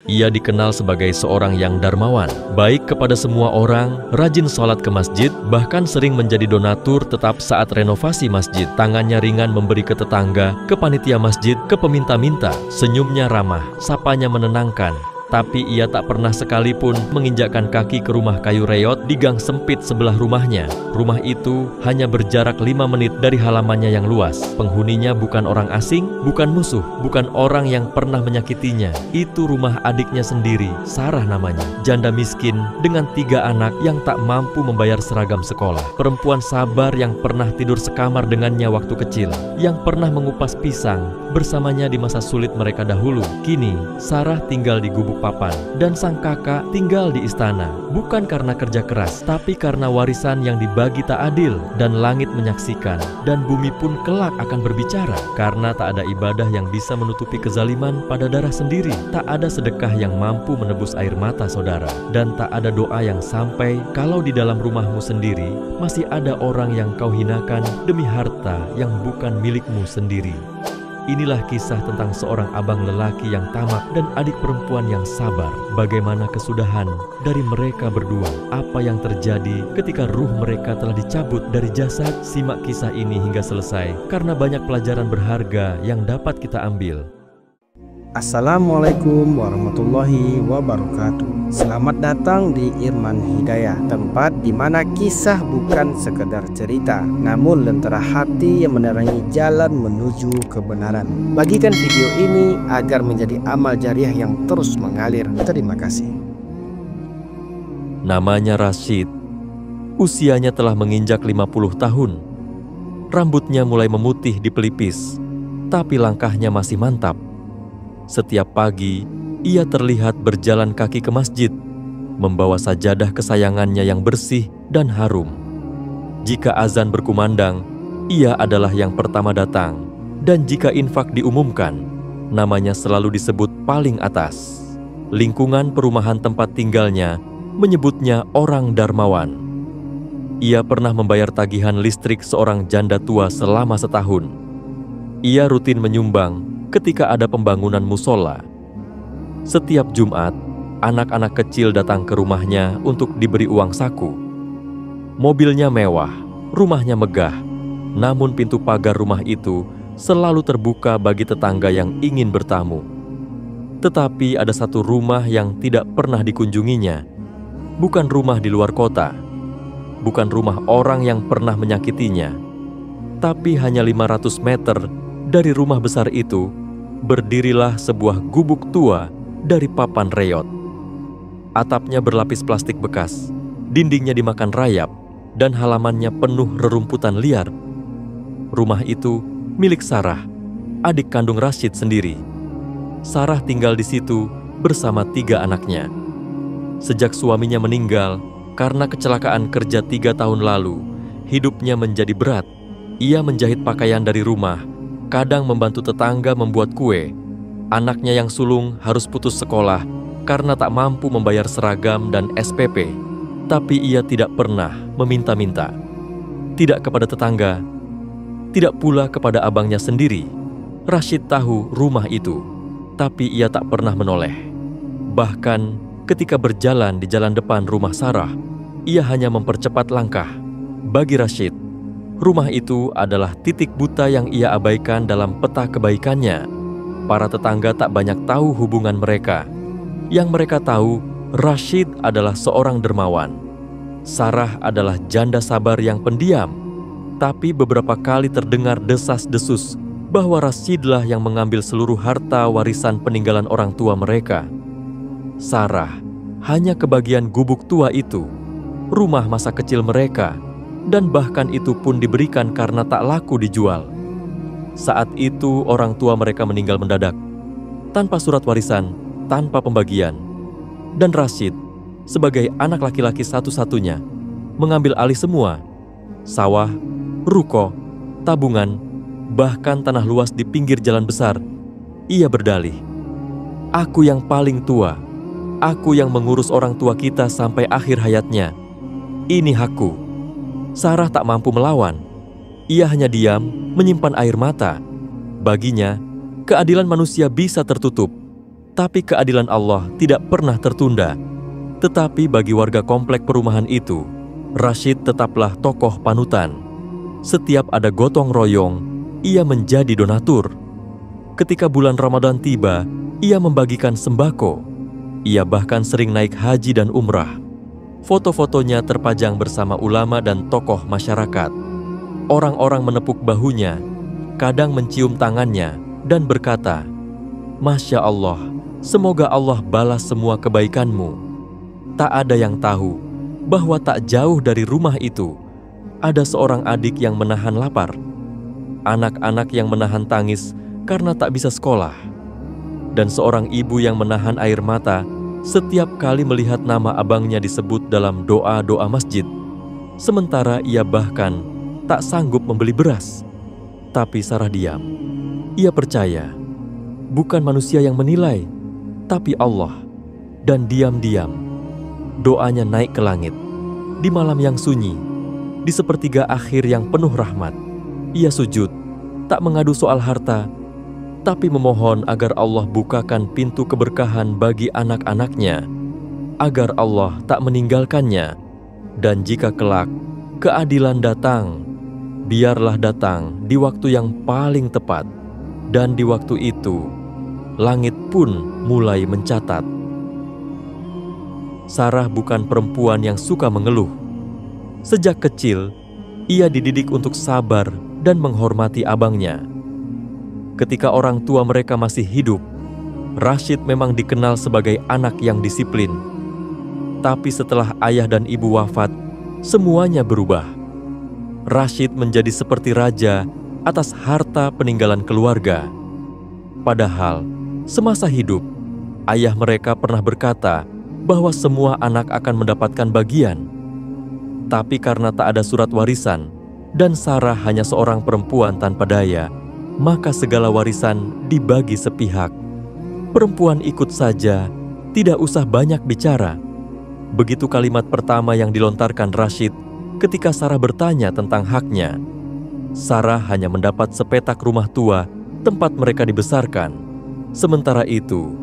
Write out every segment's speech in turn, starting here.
Ia dikenal sebagai seorang yang dermawan, baik kepada semua orang, rajin sholat ke masjid, bahkan sering menjadi donatur tetap saat renovasi masjid. Tangannya ringan memberi ke tetangga, ke panitia masjid, ke peminta-minta. Senyumnya ramah, sapanya menenangkan. Tapi ia tak pernah sekalipun menginjakkan kaki ke rumah kayu reot di gang sempit sebelah rumahnya. Rumah itu hanya berjarak 5 menit dari halamannya yang luas. Penghuninya bukan orang asing, bukan musuh, bukan orang yang pernah menyakitinya. Itu rumah adiknya sendiri, Sarah namanya. Janda miskin dengan 3 anak yang tak mampu membayar seragam sekolah. Perempuan sabar yang pernah tidur sekamar dengannya waktu kecil, yang pernah mengupas pisang bersamanya di masa sulit mereka dahulu. Kini, Sarah tinggal di gubuk papan, dan sang kakak tinggal di istana. Bukan karena kerja keras, tapi karena warisan yang dibagi tak adil, dan langit menyaksikan, dan bumi pun kelak akan berbicara. Karena tak ada ibadah yang bisa menutupi kezaliman pada darah sendiri, tak ada sedekah yang mampu menebus air mata saudara, dan tak ada doa yang sampai kalau di dalam rumahmu sendiri masih ada orang yang kau hinakan demi harta yang bukan milikmu sendiri. Inilah kisah tentang seorang abang lelaki yang tamak dan adik perempuan yang sabar. Bagaimana kesudahan dari mereka berdua. Apa yang terjadi ketika ruh mereka telah dicabut dari jasad. Simak kisah ini hingga selesai, karena banyak pelajaran berharga yang dapat kita ambil. Assalamualaikum warahmatullahi wabarakatuh. Selamat datang di Irman Hidayah, tempat di mana kisah bukan sekedar cerita, namun lentera hati yang menerangi jalan menuju kebenaran. Bagikan video ini agar menjadi amal jariah yang terus mengalir. Terima kasih. Namanya Rashid. Usianya telah menginjak 50 tahun. Rambutnya mulai memutih di pelipis, tapi langkahnya masih mantap. Setiap pagi, ia terlihat berjalan kaki ke masjid, membawa sajadah kesayangannya yang bersih dan harum. Jika azan berkumandang, ia adalah yang pertama datang. Dan jika infak diumumkan, namanya selalu disebut paling atas. Lingkungan perumahan tempat tinggalnya menyebutnya orang dermawan. Ia pernah membayar tagihan listrik seorang janda tua selama setahun. Ia rutin menyumbang ketika ada pembangunan musola. Setiap Jumat, anak-anak kecil datang ke rumahnya untuk diberi uang saku. Mobilnya mewah, rumahnya megah, namun pintu pagar rumah itu selalu terbuka bagi tetangga yang ingin bertamu. Tetapi ada satu rumah yang tidak pernah dikunjunginya. Bukan rumah di luar kota, bukan rumah orang yang pernah menyakitinya, tapi hanya 500 meter dari rumah besar itu, berdirilah sebuah gubuk tua dari papan reot. Atapnya berlapis plastik bekas, dindingnya dimakan rayap, dan halamannya penuh rerumputan liar. Rumah itu milik Sarah, adik kandung Rashid sendiri. Sarah tinggal di situ bersama 3 anaknya. Sejak suaminya meninggal karena kecelakaan kerja 3 tahun lalu, hidupnya menjadi berat. Ia menjahit pakaian dari rumah, kadang membantu tetangga membuat kue. Anaknya yang sulung harus putus sekolah karena tak mampu membayar seragam dan SPP. Tapi ia tidak pernah meminta-minta. Tidak kepada tetangga, tidak pula kepada abangnya sendiri. Rashid tahu rumah itu, tapi ia tak pernah menoleh. Bahkan ketika berjalan di jalan depan rumah Sarah, ia hanya mempercepat langkah. Bagi Rashid, rumah itu adalah titik buta yang ia abaikan dalam peta kebaikannya. Para tetangga tak banyak tahu hubungan mereka. Yang mereka tahu, Rashid adalah seorang dermawan. Sarah adalah janda sabar yang pendiam. Tapi beberapa kali terdengar desas-desus bahwa Rashidlah yang mengambil seluruh harta warisan peninggalan orang tua mereka. Sarah hanya kebagian gubuk tua itu, rumah masa kecil mereka, dan bahkan itu pun diberikan karena tak laku dijual. Saat itu orang tua mereka meninggal mendadak, tanpa surat warisan, tanpa pembagian. Dan Rashid, sebagai anak laki-laki satu-satunya, mengambil alih semua. Sawah, ruko, tabungan, bahkan tanah luas di pinggir jalan besar. Ia berdalih, "Aku yang paling tua, aku yang mengurus orang tua kita sampai akhir hayatnya. Ini hakku." Sarah tak mampu melawan. Ia hanya diam, menyimpan air mata. Baginya, keadilan manusia bisa tertutup, Tapi keadilan Allah tidak pernah tertunda. Tetapi bagi warga komplek perumahan itu, Rashid tetaplah tokoh panutan. Setiap ada gotong royong, ia menjadi donatur. Ketika bulan Ramadan tiba, ia membagikan sembako. Ia bahkan sering naik haji dan umrah. Foto-fotonya terpajang bersama ulama dan tokoh masyarakat. Orang-orang menepuk bahunya, kadang mencium tangannya, dan berkata, "Masya Allah, semoga Allah balas semua kebaikanmu." Tak ada yang tahu bahwa tak jauh dari rumah itu ada seorang adik yang menahan lapar, anak-anak yang menahan tangis karena tak bisa sekolah, dan seorang ibu yang menahan air mata setiap kali melihat nama abangnya disebut dalam doa-doa masjid. Sementara ia bahkan tak sanggup membeli beras. Tapi Sarah diam. Ia percaya bukan manusia yang menilai, tapi Allah. Dan diam-diam doanya naik ke langit. Di malam yang sunyi, di sepertiga akhir yang penuh rahmat, ia sujud, tak mengadu soal harta, tapi memohon agar Allah bukakan pintu keberkahan bagi anak-anaknya, agar Allah tak meninggalkannya. Dan jika kelak keadilan datang, biarlah datang di waktu yang paling tepat. Dan di waktu itu, langit pun mulai mencatat. Sarah bukan perempuan yang suka mengeluh. Sejak kecil, ia dididik untuk sabar dan menghormati abangnya. Ketika orang tua mereka masih hidup, Rashid memang dikenal sebagai anak yang disiplin. Tapi setelah ayah dan ibu wafat, semuanya berubah. Rashid menjadi seperti raja atas harta peninggalan keluarga. Padahal, semasa hidup, ayah mereka pernah berkata bahwa semua anak akan mendapatkan bagian. Tapi karena tak ada surat warisan, dan Sarah hanya seorang perempuan tanpa daya, maka segala warisan dibagi sepihak. Perempuan ikut saja, tidak usah banyak bicara. Begitu kalimat pertama yang dilontarkan Rashid ketika Sarah bertanya tentang haknya. Sarah hanya mendapat sepetak rumah tua tempat mereka dibesarkan. Sementara itu,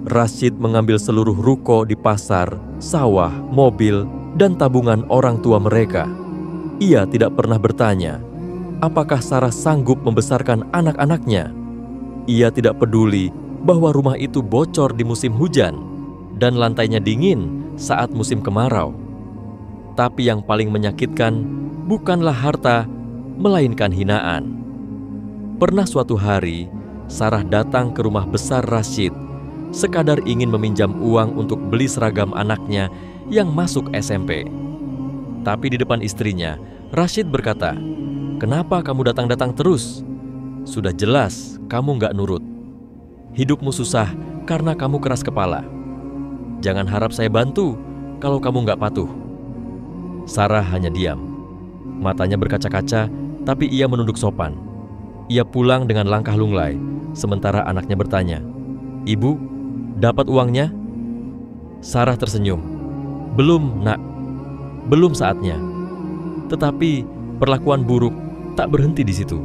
Rashid mengambil seluruh ruko di pasar, sawah, mobil, dan tabungan orang tua mereka. Ia tidak pernah bertanya, apakah Sarah sanggup membesarkan anak-anaknya. Ia tidak peduli bahwa rumah itu bocor di musim hujan dan lantainya dingin saat musim kemarau. Tapi yang paling menyakitkan bukanlah harta, melainkan hinaan. Pernah suatu hari, Sarah datang ke rumah besar Rashid, sekadar ingin meminjam uang untuk beli seragam anaknya yang masuk SMP. Tapi di depan istrinya, Rashid berkata, "Kenapa kamu datang-datang terus? Sudah jelas kamu nggak nurut. Hidupmu susah karena kamu keras kepala. Jangan harap saya bantu kalau kamu nggak patuh." Sarah hanya diam. Matanya berkaca-kaca, tapi ia menunduk sopan. Ia pulang dengan langkah lunglai, sementara anaknya bertanya, "Ibu, dapat uangnya?" Sarah tersenyum. "Belum, nak. Belum saatnya." Tetapi perlakuan buruk tak berhenti di situ.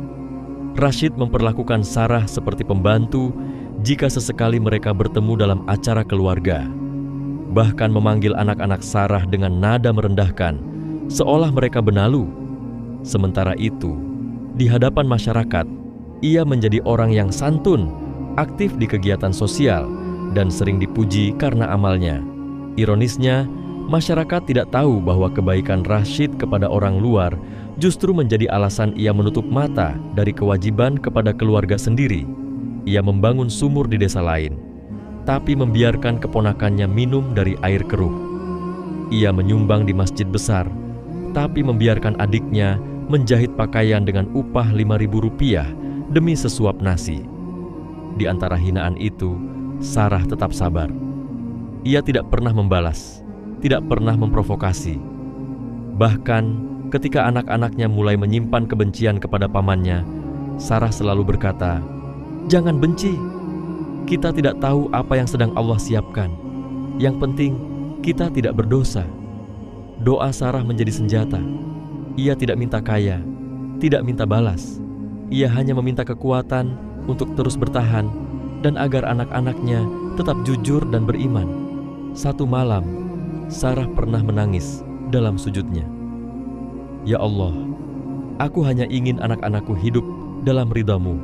Rashid memperlakukan Sarah seperti pembantu jika sesekali mereka bertemu dalam acara keluarga. Bahkan memanggil anak-anak Sarah dengan nada merendahkan, seolah mereka benalu. Sementara itu, di hadapan masyarakat, ia menjadi orang yang santun, aktif di kegiatan sosial, dan sering dipuji karena amalnya. Ironisnya, masyarakat tidak tahu bahwa kebaikan Rashid kepada orang luar justru menjadi alasan ia menutup mata dari kewajiban kepada keluarga sendiri. Ia membangun sumur di desa lain, tapi membiarkan keponakannya minum dari air keruh. Ia menyumbang di masjid besar, tapi membiarkan adiknya menjahit pakaian dengan upah Rp5.000 demi sesuap nasi. Di antara hinaan itu, Sarah tetap sabar. Ia tidak pernah membalas, tidak pernah memprovokasi. Bahkan ketika anak-anaknya mulai menyimpan kebencian kepada pamannya, Sarah selalu berkata, "Jangan benci. Kita tidak tahu apa yang sedang Allah siapkan. Yang penting kita tidak berdosa." Doa Sarah menjadi senjata. Ia tidak minta kaya, tidak minta balas. Ia hanya meminta kekuatan untuk terus bertahan dan agar anak-anaknya tetap jujur dan beriman. Satu malam, Sarah pernah menangis dalam sujudnya. Ya Allah, aku hanya ingin anak-anakku hidup dalam ridha-Mu.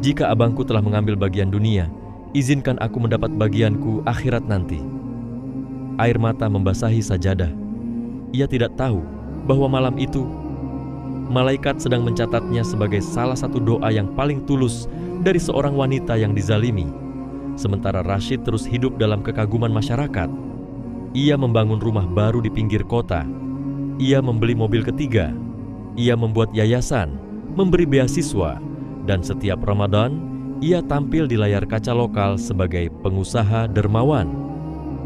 Jika abangku telah mengambil bagian dunia, izinkan aku mendapat bagianku akhirat nanti. Air mata membasahi sajadah. Ia tidak tahu bahwa malam itu malaikat sedang mencatatnya sebagai salah satu doa yang paling tulus dari seorang wanita yang dizalimi. Sementara Rashid terus hidup dalam kekaguman masyarakat. Ia membangun rumah baru di pinggir kota. Ia membeli mobil ketiga. Ia membuat yayasan, memberi beasiswa, dan setiap Ramadan ia tampil di layar kaca lokal sebagai pengusaha dermawan.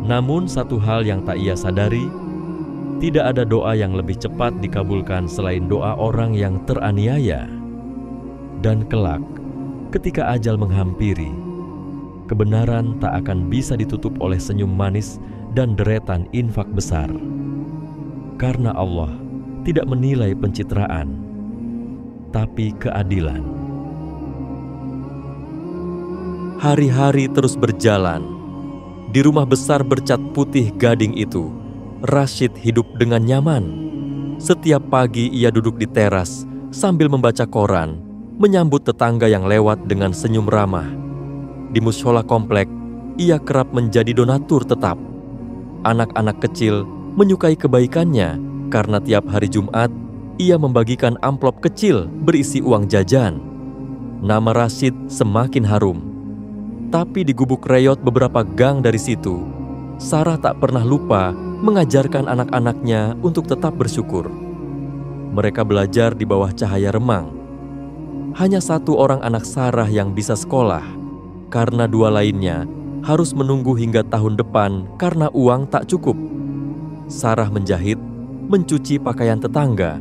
Namun satu hal yang tak ia sadari, tidak ada doa yang lebih cepat dikabulkan selain doa orang yang teraniaya. Dan kelak, ketika ajal menghampiri, kebenaran tak akan bisa ditutup oleh senyum manis dan deretan infak besar. Karena Allah tidak menilai pencitraan, tapi keadilan. Hari-hari terus berjalan. Di rumah besar bercat putih gading itu, Rashid hidup dengan nyaman. Setiap pagi ia duduk di teras sambil membaca koran, menyambut tetangga yang lewat dengan senyum ramah. Di mushola komplek, ia kerap menjadi donatur tetap. Anak-anak kecil menyukai kebaikannya karena tiap hari Jumat ia membagikan amplop kecil berisi uang jajan. Nama Rashid semakin harum. Tapi di gubuk reyot beberapa gang dari situ, Sarah tak pernah lupa mengajarkan anak-anaknya untuk tetap bersyukur. Mereka belajar di bawah cahaya remang. Hanya satu orang anak Sarah yang bisa sekolah, karena dua lainnya harus menunggu hingga tahun depan karena uang tak cukup. Sarah menjahit, mencuci pakaian tetangga,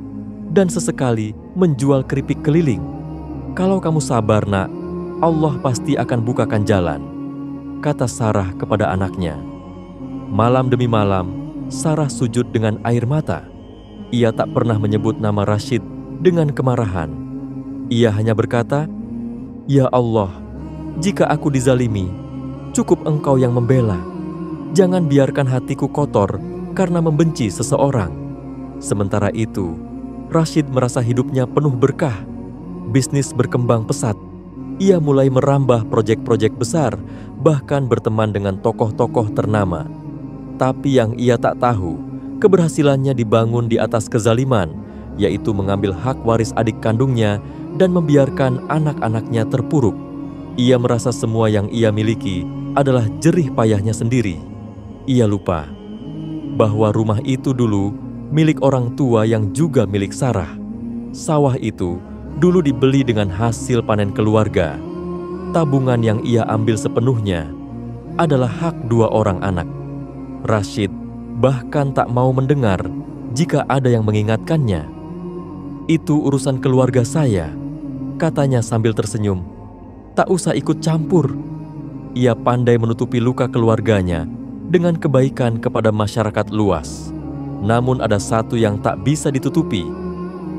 dan sesekali menjual keripik keliling. Kalau kamu sabar, nak, Allah pasti akan bukakan jalan, kata Sarah kepada anaknya. Malam demi malam, Sarah sujud dengan air mata. Ia tak pernah menyebut nama Rashid dengan kemarahan. Ia hanya berkata, "Ya Allah, jika aku dizalimi, cukup Engkau yang membela. Jangan biarkan hatiku kotor karena membenci seseorang." Sementara itu, Rashid merasa hidupnya penuh berkah. Bisnis berkembang pesat. Ia mulai merambah proyek-proyek besar, bahkan berteman dengan tokoh-tokoh ternama. Tapi yang ia tak tahu, keberhasilannya dibangun di atas kezaliman, yaitu mengambil hak waris adik kandungnya dan membiarkan anak-anaknya terpuruk. Ia merasa semua yang ia miliki adalah jerih payahnya sendiri. Ia lupa bahwa rumah itu dulu milik orang tua yang juga milik Sarah. Sawah itu dulu dibeli dengan hasil panen keluarga. Tabungan yang ia ambil sepenuhnya adalah hak dua orang anak. Rashid bahkan tak mau mendengar jika ada yang mengingatkannya. "Itu urusan keluarga saya," katanya sambil tersenyum. "Tak usah ikut campur." Ia pandai menutupi luka keluarganya dengan kebaikan kepada masyarakat luas. Namun ada satu yang tak bisa ditutupi,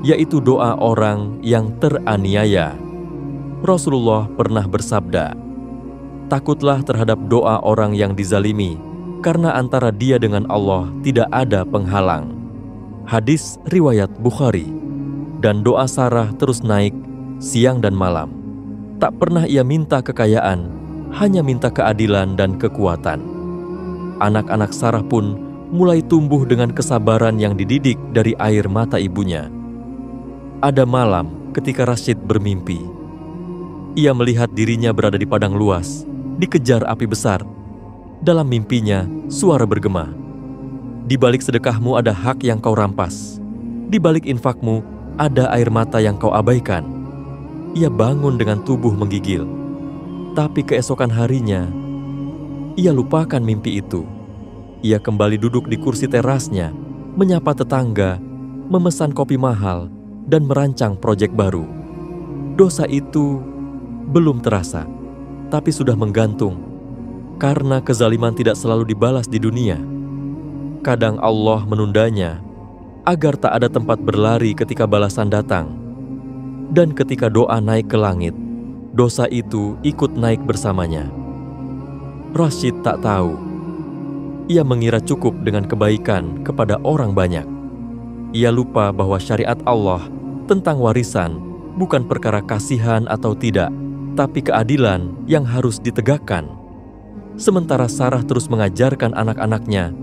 yaitu doa orang yang teraniaya. Rasulullah pernah bersabda, "Takutlah terhadap doa orang yang dizalimi, karena antara dia dengan Allah tidak ada penghalang." Hadis riwayat Bukhari. Dan doa Sarah terus naik siang dan malam. Tak pernah ia minta kekayaan, hanya minta keadilan dan kekuatan. Anak-anak Sarah pun mulai tumbuh dengan kesabaran yang dididik dari air mata ibunya. Ada malam ketika Rashid bermimpi. Ia melihat dirinya berada di padang luas, dikejar api besar. Dalam mimpinya, suara bergema, "Di balik sedekahmu ada hak yang kau rampas. Di balik infakmu ada air mata yang kau abaikan." Ia bangun dengan tubuh menggigil. Tapi keesokan harinya, ia lupakan mimpi itu. Ia kembali duduk di kursi terasnya, menyapa tetangga, memesan kopi mahal, dan merancang proyek baru. Dosa itu belum terasa, tapi sudah menggantung. Karena kezaliman tidak selalu dibalas di dunia. Kadang Allah menundanya, agar tak ada tempat berlari ketika balasan datang. Dan ketika doa naik ke langit, dosa itu ikut naik bersamanya. Rashid tak tahu. Ia mengira cukup dengan kebaikan kepada orang banyak. Ia lupa bahwa syariat Allah tentang warisan bukan perkara kasihan atau tidak, tapi keadilan yang harus ditegakkan. Sementara Sarah terus mengajarkan anak-anaknya,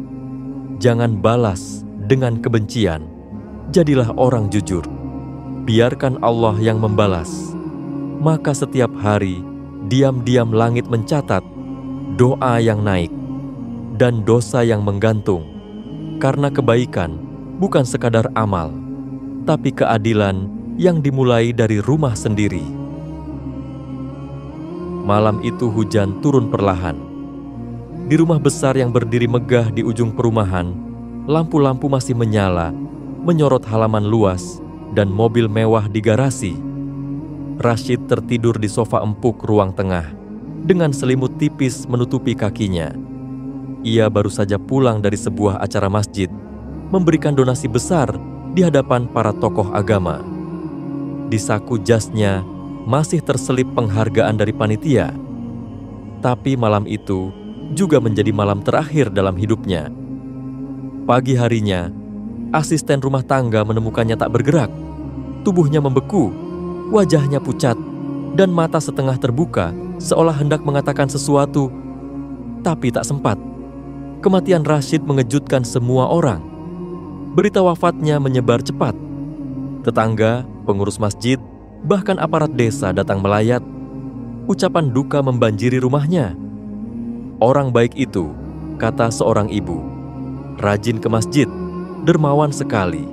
jangan balas dengan kebencian, jadilah orang jujur. Biarkan Allah yang membalas. Maka setiap hari, diam-diam langit mencatat doa yang naik dan dosa yang menggantung. Karena kebaikan bukan sekadar amal, tapi keadilan yang dimulai dari rumah sendiri. Malam itu hujan turun perlahan. Di rumah besar yang berdiri megah di ujung perumahan, lampu-lampu masih menyala, menyorot halaman luas dan mobil mewah di garasi. Rashid tertidur di sofa empuk ruang tengah, dengan selimut tipis menutupi kakinya. Ia baru saja pulang dari sebuah acara masjid, memberikan donasi besar di hadapan para tokoh agama. Di saku jasnya masih terselip penghargaan dari panitia. Tapi malam itu juga menjadi malam terakhir dalam hidupnya. Pagi harinya, asisten rumah tangga menemukannya tak bergerak. Tubuhnya membeku, wajahnya pucat, dan mata setengah terbuka seolah hendak mengatakan sesuatu, tapi tak sempat. Kematian Rashid mengejutkan semua orang. Berita wafatnya menyebar cepat. Tetangga, pengurus masjid, bahkan aparat desa datang melayat. Ucapan duka membanjiri rumahnya. Orang baik itu, kata seorang ibu, rajin ke masjid, dermawan sekali.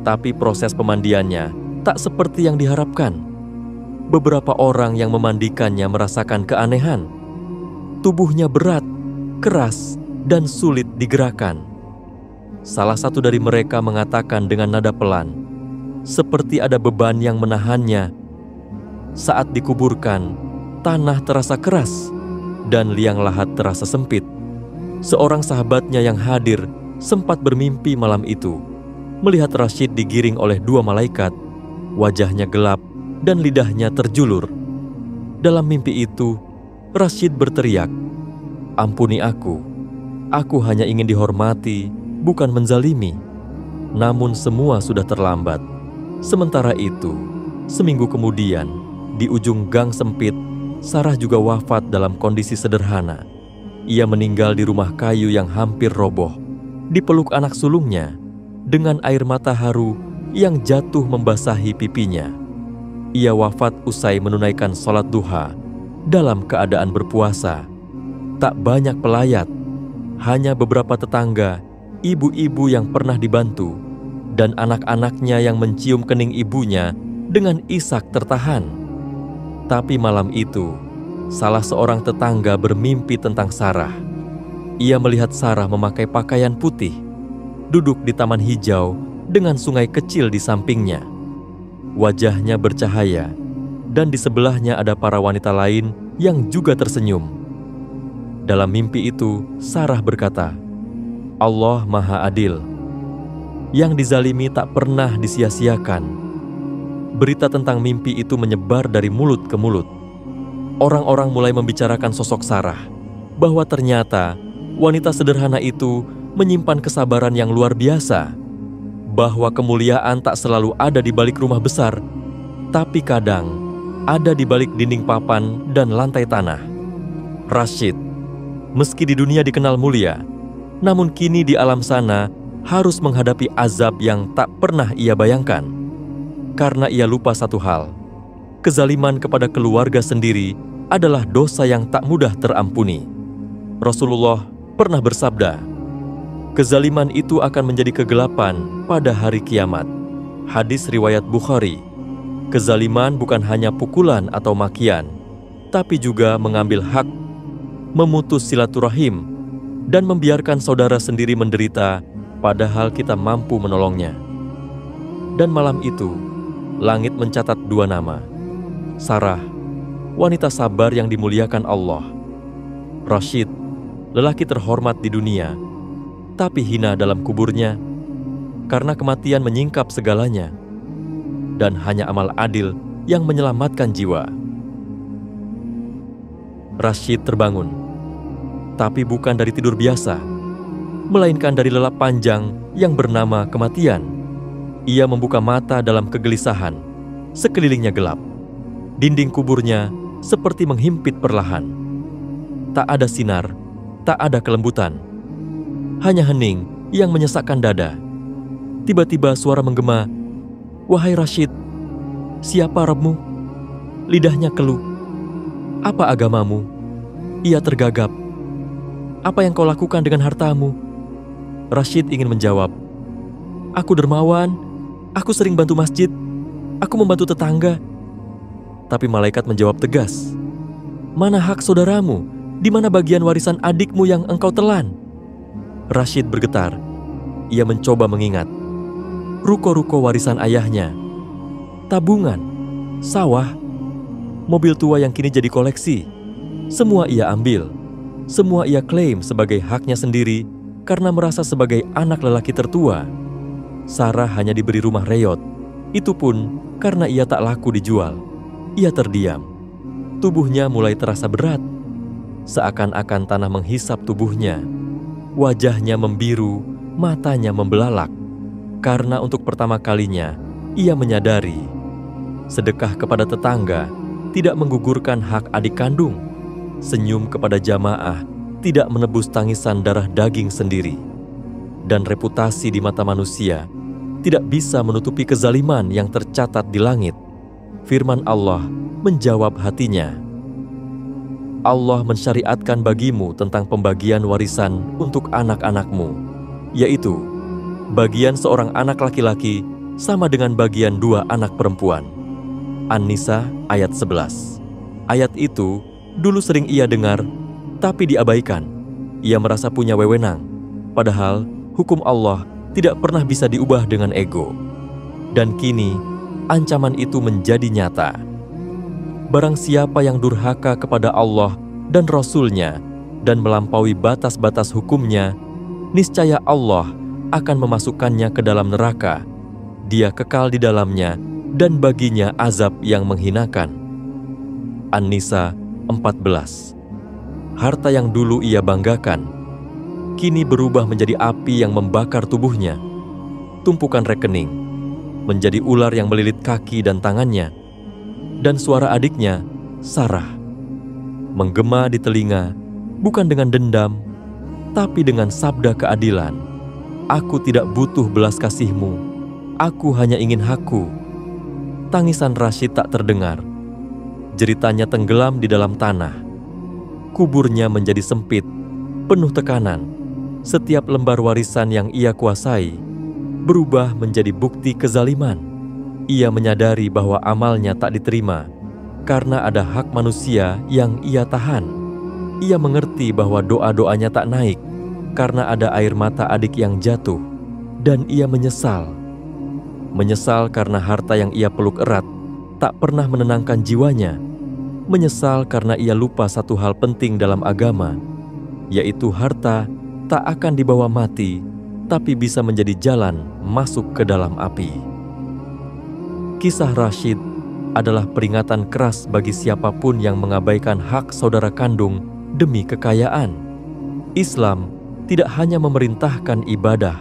Tapi proses pemandiannya tak seperti yang diharapkan. Beberapa orang yang memandikannya merasakan keanehan. Tubuhnya berat, keras, dan sulit digerakkan. Salah satu dari mereka mengatakan dengan nada pelan, seperti ada beban yang menahannya. Saat dikuburkan, tanah terasa keras dan liang lahat terasa sempit. Seorang sahabatnya yang hadir sempat bermimpi malam itu, melihat Rashid digiring oleh dua malaikat. Wajahnya gelap dan lidahnya terjulur. Dalam mimpi itu, Rashid berteriak, "Ampuni aku hanya ingin dihormati, bukan menzalimi." Namun semua sudah terlambat. Sementara itu, seminggu kemudian, di ujung gang sempit, Sarah juga wafat dalam kondisi sederhana. Ia meninggal di rumah kayu yang hampir roboh, dipeluk anak sulungnya, dengan air mata haru yang jatuh membasahi pipinya. Ia wafat usai menunaikan sholat duha dalam keadaan berpuasa. Tak banyak pelayat, hanya beberapa tetangga, ibu-ibu yang pernah dibantu, dan anak-anaknya yang mencium kening ibunya dengan isak tertahan. Tapi malam itu, salah seorang tetangga bermimpi tentang Sarah. Ia melihat Sarah memakai pakaian putih, duduk di taman hijau dengan sungai kecil di sampingnya. Wajahnya bercahaya, dan di sebelahnya ada para wanita lain yang juga tersenyum. Dalam mimpi itu, Sarah berkata, "Allah Maha Adil. Yang dizalimi tak pernah disia-siakan." Berita tentang mimpi itu menyebar dari mulut ke mulut. Orang-orang mulai membicarakan sosok Sarah, bahwa ternyata wanita sederhana itu menyimpan kesabaran yang luar biasa, bahwa kemuliaan tak selalu ada di balik rumah besar, tapi kadang ada di balik dinding papan dan lantai tanah. Rashid, meski di dunia dikenal mulia, namun kini di alam sana harus menghadapi azab yang tak pernah ia bayangkan. Karena ia lupa satu hal, kezaliman kepada keluarga sendiri adalah dosa yang tak mudah terampuni. Rasulullah pernah bersabda, kezaliman itu akan menjadi kegelapan pada hari kiamat. Hadis riwayat Bukhari. Kezaliman bukan hanya pukulan atau makian, tapi juga mengambil hak, memutus silaturahim, dan membiarkan saudara sendiri menderita padahal kita mampu menolongnya. Dan malam itu, langit mencatat dua nama. Sarah, wanita sabar yang dimuliakan Allah. Rashid, lelaki terhormat di dunia, tapi hina dalam kuburnya, karena kematian menyingkap segalanya, dan hanya amal adil yang menyelamatkan jiwa. Rashid terbangun. tapi bukan dari tidur biasa, melainkan dari lelap panjang yang bernama kematian. Ia membuka mata dalam kegelisahan. Sekelilingnya gelap. Dinding kuburnya seperti menghimpit perlahan. Tak ada sinar, tak ada kelembutan. Hanya hening yang menyesakkan dada. Tiba-tiba suara menggema, "Wahai Rashid, siapa Rabbmu?" Lidahnya keluh. "Apa agamamu?" Ia tergagap. "Apa yang kau lakukan dengan hartamu?" Rashid ingin menjawab, "Aku dermawan, aku sering bantu masjid, aku membantu tetangga." Tapi malaikat menjawab tegas, "Mana hak saudaramu? Di mana bagian warisan adikmu yang engkau telan?" Rashid bergetar. Ia mencoba mengingat. Ruko-ruko warisan ayahnya, tabungan, sawah, mobil tua yang kini jadi koleksi. Semua ia ambil. Semua ia klaim sebagai haknya sendiri karena merasa sebagai anak lelaki tertua. Sarah hanya diberi rumah reyot. Itu pun karena ia tak laku dijual. Ia terdiam. Tubuhnya mulai terasa berat. Seakan-akan tanah menghisap tubuhnya. Wajahnya membiru, matanya membelalak. Karena untuk pertama kalinya, ia menyadari sedekah kepada tetangga tidak menggugurkan hak adik kandung. Senyum kepada jamaah tidak menebus tangisan darah daging sendiri. Dan reputasi di mata manusia tidak bisa menutupi kezaliman yang tercatat di langit. Firman Allah menjawab hatinya. Allah mensyariatkan bagimu tentang pembagian warisan untuk anak-anakmu, yaitu bagian seorang anak laki-laki sama dengan bagian 2 anak perempuan. An-Nisa ayat 11. Ayat itu dulu sering ia dengar, tapi diabaikan. Ia merasa punya wewenang, padahal hukum Allah tidak pernah bisa diubah dengan ego. Dan kini, ancaman itu menjadi nyata. Barang siapa yang durhaka kepada Allah dan Rasul-Nya dan melampaui batas-batas hukumnya, niscaya Allah akan memasukkannya ke dalam neraka. Dia kekal di dalamnya dan baginya azab yang menghinakan. An-Nisa 14. Harta yang dulu ia banggakan, kini berubah menjadi api yang membakar tubuhnya. Tumpukan rekening menjadi ular yang melilit kaki dan tangannya. Dan suara adiknya, Sarah, menggema di telinga, bukan dengan dendam, tapi dengan sabda keadilan. "Aku tidak butuh belas kasihmu, aku hanya ingin hakku." Tangisan Rashid tak terdengar. Jeritanya tenggelam di dalam tanah. Kuburnya menjadi sempit, penuh tekanan. Setiap lembar warisan yang ia kuasai berubah menjadi bukti kezaliman. Ia menyadari bahwa amalnya tak diterima karena ada hak manusia yang ia tahan. Ia mengerti bahwa doa-doanya tak naik karena ada air mata adik yang jatuh. Dan ia menyesal. Menyesal karena harta yang ia peluk erat tak pernah menenangkan jiwanya. Menyesal karena ia lupa satu hal penting dalam agama, yaitu harta tak akan dibawa mati, tapi bisa menjadi jalan masuk ke dalam api. Kisah Rashid adalah peringatan keras bagi siapapun yang mengabaikan hak saudara kandung demi kekayaan. Islam tidak hanya memerintahkan ibadah,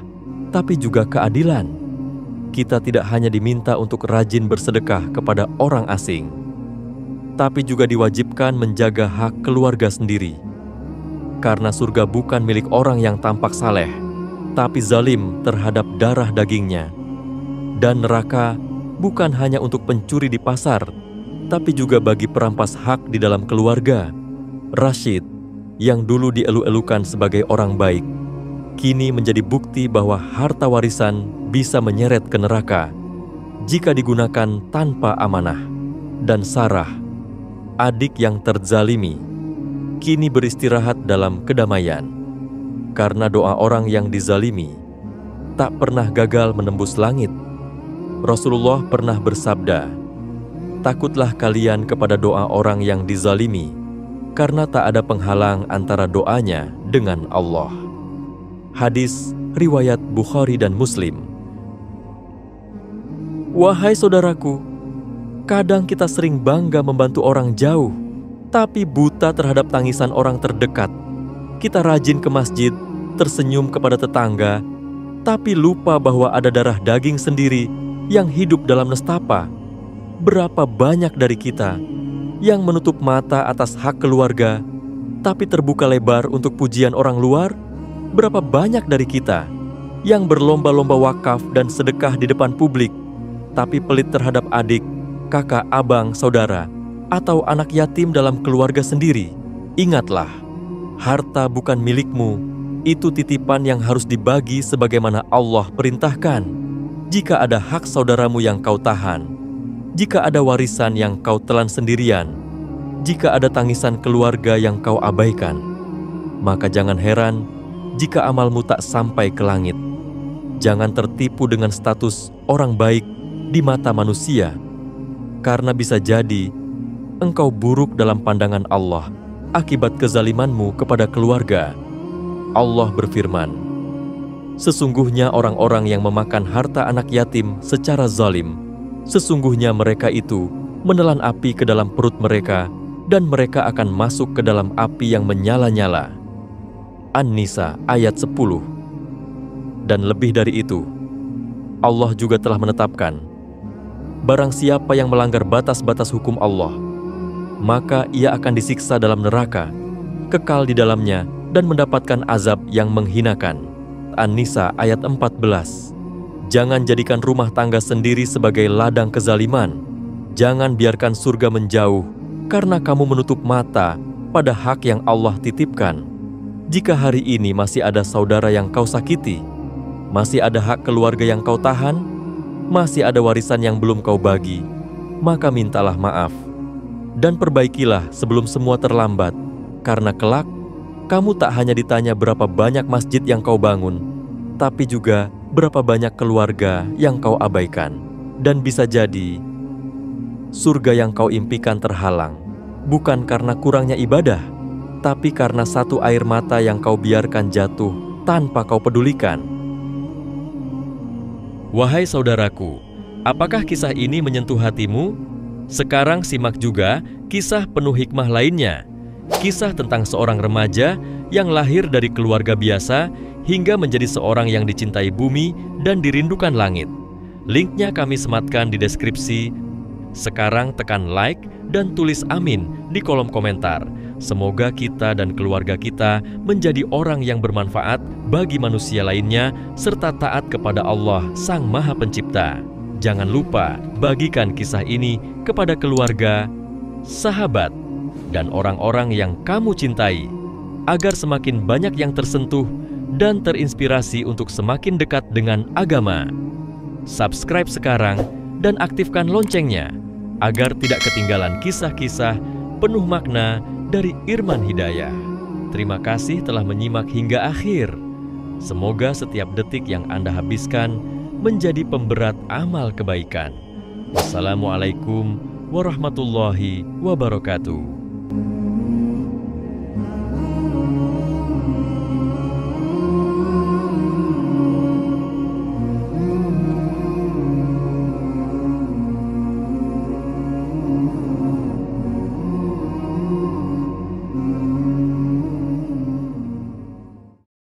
tapi juga keadilan. Kita tidak hanya diminta untuk rajin bersedekah kepada orang asing, tapi juga diwajibkan menjaga hak keluarga sendiri. Karena surga bukan milik orang yang tampak saleh, tapi zalim terhadap darah dagingnya. Dan neraka bukan hanya untuk pencuri di pasar, tapi juga bagi perampas hak di dalam keluarga. Rashid, yang dulu dielu-elukan sebagai orang baik, kini menjadi bukti bahwa harta warisan bisa menyeret ke neraka jika digunakan tanpa amanah. Dan Sarah, adik yang terzalimi, kini beristirahat dalam kedamaian. Karena doa orang yang dizalimi tak pernah gagal menembus langit. Rasulullah pernah bersabda, "Takutlah kalian kepada doa orang yang dizalimi, karena tak ada penghalang antara doanya dengan Allah." Hadis riwayat Bukhari dan Muslim. Wahai saudaraku, kadang kita sering bangga membantu orang jauh, tapi buta terhadap tangisan orang terdekat. kita rajin ke masjid, tersenyum kepada tetangga, tapi lupa bahwa ada darah daging sendiri yang hidup dalam nestapa. Berapa banyak dari kita yang menutup mata atas hak keluarga, tapi terbuka lebar untuk pujian orang luar? Berapa banyak dari kita yang berlomba-lomba wakaf dan sedekah di depan publik, tapi pelit terhadap adik, kakak, abang, saudara, atau anak yatim dalam keluarga sendiri? Ingatlah, harta bukan milikmu, itu titipan yang harus dibagi sebagaimana Allah perintahkan. Jika ada hak saudaramu yang kau tahan, jika ada warisan yang kau telan sendirian, jika ada tangisan keluarga yang kau abaikan, maka jangan heran jika amalmu tak sampai ke langit. Jangan tertipu dengan status orang baik di mata manusia, karena bisa jadi engkau buruk dalam pandangan Allah akibat kezalimanmu kepada keluarga. Allah berfirman, sesungguhnya orang-orang yang memakan harta anak yatim secara zalim, sesungguhnya mereka itu menelan api ke dalam perut mereka, dan mereka akan masuk ke dalam api yang menyala-nyala. An-Nisa ayat 10. Dan lebih dari itu, Allah juga telah menetapkan, barang siapa yang melanggar batas-batas hukum Allah, maka ia akan disiksa dalam neraka, kekal di dalamnya, dan mendapatkan azab yang menghinakan. An-Nisa ayat 14. Jangan jadikan rumah tangga sendiri sebagai ladang kezaliman. Jangan biarkan surga menjauh karena kamu menutup mata pada hak yang Allah titipkan. Jika hari ini masih ada saudara yang kau sakiti, masih ada hak keluarga yang kau tahan, masih ada warisan yang belum kau bagi, maka mintalah maaf dan perbaikilah sebelum semua terlambat, karena kelak kamu tak hanya ditanya berapa banyak masjid yang kau bangun, tapi juga berapa banyak keluarga yang kau abaikan. Dan bisa jadi surga yang kau impikan terhalang, bukan karena kurangnya ibadah, tapi karena satu air mata yang kau biarkan jatuh tanpa kau pedulikan. Wahai saudaraku, apakah kisah ini menyentuh hatimu? Sekarang simak juga kisah penuh hikmah lainnya. Kisah tentang seorang remaja yang lahir dari keluarga biasa hingga menjadi seorang yang dicintai bumi dan dirindukan langit. Linknya kami sematkan di deskripsi. Sekarang tekan like dan tulis amin di kolom komentar. Semoga kita dan keluarga kita menjadi orang yang bermanfaat bagi manusia lainnya serta taat kepada Allah Sang Maha Pencipta. Jangan lupa bagikan kisah ini kepada keluarga, sahabat, dan orang-orang yang kamu cintai agar semakin banyak yang tersentuh dan terinspirasi untuk semakin dekat dengan agama. Subscribe sekarang dan aktifkan loncengnya agar tidak ketinggalan kisah-kisah penuh makna dari Irman Hidayah. Terima kasih telah menyimak hingga akhir. Semoga setiap detik yang Anda habiskan menjadi pemberat amal kebaikan. Wassalamualaikum warahmatullahi wabarakatuh.